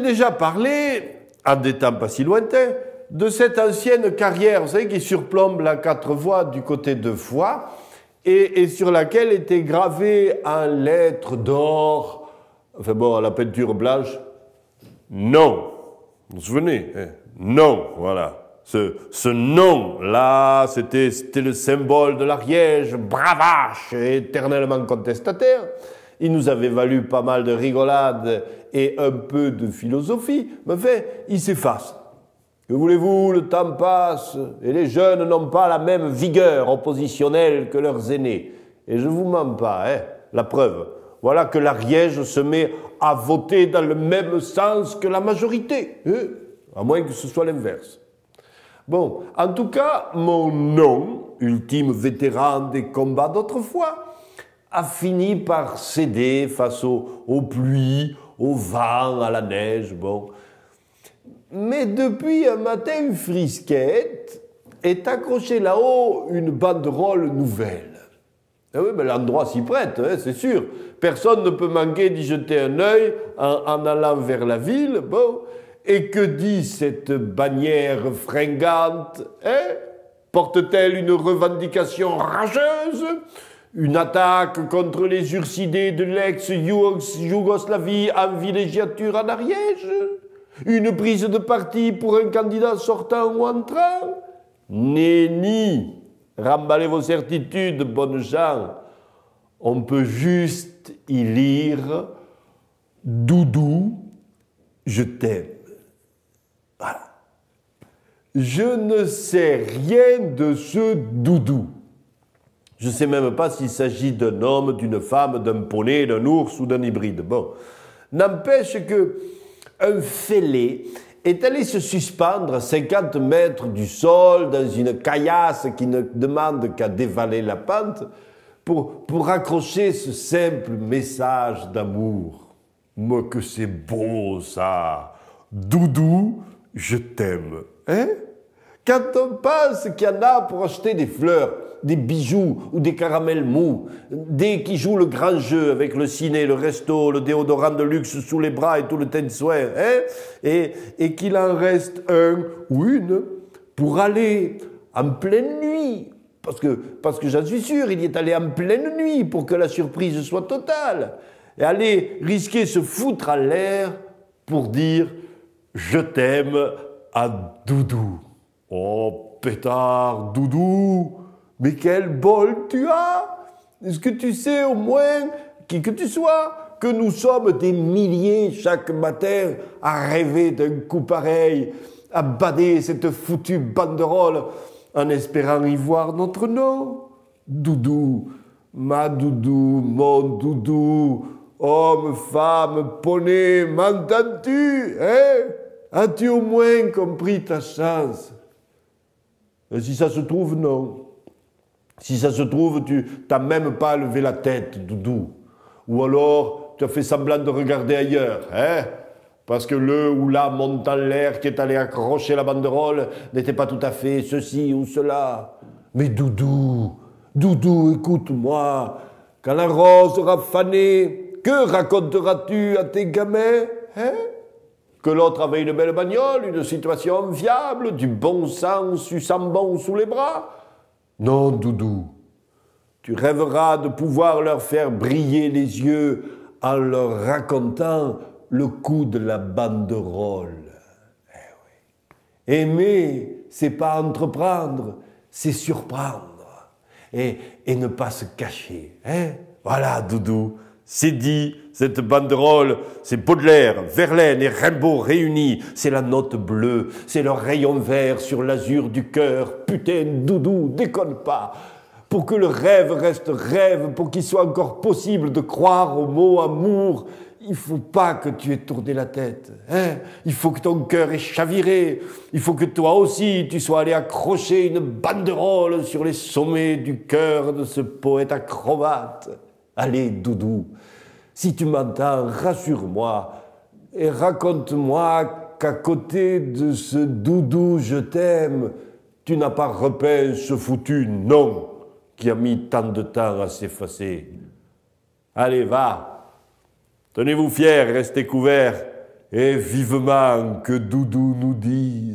déjà parlé, en des temps pas si lointains, de cette ancienne carrière, vous savez, qui surplombe la 4 voies du côté de Foix, et sur laquelle était gravé en lettres d'or, enfin bon, à la peinture blanche, non. Vous vous souvenez, hein? Non, voilà. Ce nom-là, c'était le symbole de l'Ariège, bravache et éternellement contestataire. Il nous avait valu pas mal de rigolade et un peu de philosophie, mais enfin, il s'efface. Que voulez-vous, le temps passe, et les jeunes n'ont pas la même vigueur oppositionnelle que leurs aînés. Et je vous mens pas, hein, la preuve. Voilà que l'Ariège se met à voter dans le même sens que la majorité, hein, à moins que ce soit l'inverse. Bon, en tout cas, mon nom, ultime vétéran des combats d'autrefois, a fini par céder face aux pluies, au vent, à la neige, bon. Mais depuis un matin, une frisquette est accrochée là-haut une banderole nouvelle. Ah oui, mais l'endroit s'y prête, hein, c'est sûr. Personne ne peut manquer d'y jeter un œil en allant vers la ville, bon. Et que dit cette bannière fringante, hein? Porte-t-elle une revendication rageuse? Une attaque contre les Ursidés de l'ex-Yougoslavie en villégiature en Ariège? Une prise de parti pour un candidat sortant ou entrant? Nenni! Remballez vos certitudes, bonnes gens. On peut juste y lire « Doudou, je t'aime ». Voilà. Je ne sais rien de ce doudou. Je ne sais même pas s'il s'agit d'un homme, d'une femme, d'un poney, d'un ours ou d'un hybride. Bon. N'empêche que un fêlé est allé se suspendre à 50 mètres du sol dans une caillasse qui ne demande qu'à dévaler la pente pour accrocher ce simple message d'amour. Mais que c'est beau ça! Doudou, je t'aime. Hein? Quand on pense qu'il y en a pour acheter des fleurs, des bijoux ou des caramels mous, des qui jouent le grand jeu avec le ciné, le resto, le déodorant de luxe sous les bras et tout le teint de soin, hein? Et qu'il en reste un ou une pour aller en pleine nuit. Parce que j'en suis sûr, il y est allé en pleine nuit pour que la surprise soit totale. Et aller risquer se foutre à l'air pour dire « Je t'aime » à Doudou. Oh, pétard, Doudou, mais quel bol tu as! Est-ce que tu sais au moins, qui que tu sois, que nous sommes des milliers chaque matin à rêver d'un coup pareil, à bader cette foutue banderole en espérant y voir notre nom? Doudou, ma Doudou, mon Doudou, homme, femme, poney, m'entends-tu, hein? As-tu au moins compris ta chance? Et si ça se trouve, non. Si ça se trouve, tu n'as même pas levé la tête, Doudou. Ou alors, tu as fait semblant de regarder ailleurs, hein? Parce que le ou la monte en l'air qui est allé accrocher la banderole n'était pas tout à fait ceci ou cela. Mais Doudou, Doudou, écoute-moi. Quand la rose aura fané, que raconteras-tu à tes gamins, hein? Que l'autre avait une belle bagnole, une situation viable, du bon sang suçant bon sous les bras? Non, Doudou. Tu rêveras de pouvoir leur faire briller les yeux en leur racontant le coup de la banderole. Eh oui. Aimer, c'est pas entreprendre, c'est surprendre. Et ne pas se cacher. Hein? Voilà, Doudou. C'est dit, cette banderole, c'est Baudelaire, Verlaine et Rimbaud réunis. C'est la note bleue, c'est leur rayon vert sur l'azur du cœur. Putain, Doudou, déconne pas. Pour que le rêve reste rêve, pour qu'il soit encore possible de croire au mot amour, il faut pas que tu aies tourné la tête. Hein? Il faut que ton cœur ait chaviré. Il faut que toi aussi, tu sois allé accrocher une banderole sur les sommets du cœur de ce poète acrobate. Allez, Doudou, si tu m'entends, rassure-moi et raconte-moi qu'à côté de ce Doudou, je t'aime, tu n'as pas repeint ce foutu nom qui a mis tant de temps à s'effacer. Allez, va, tenez-vous fiers, restez couverts et vivement que Doudou nous dit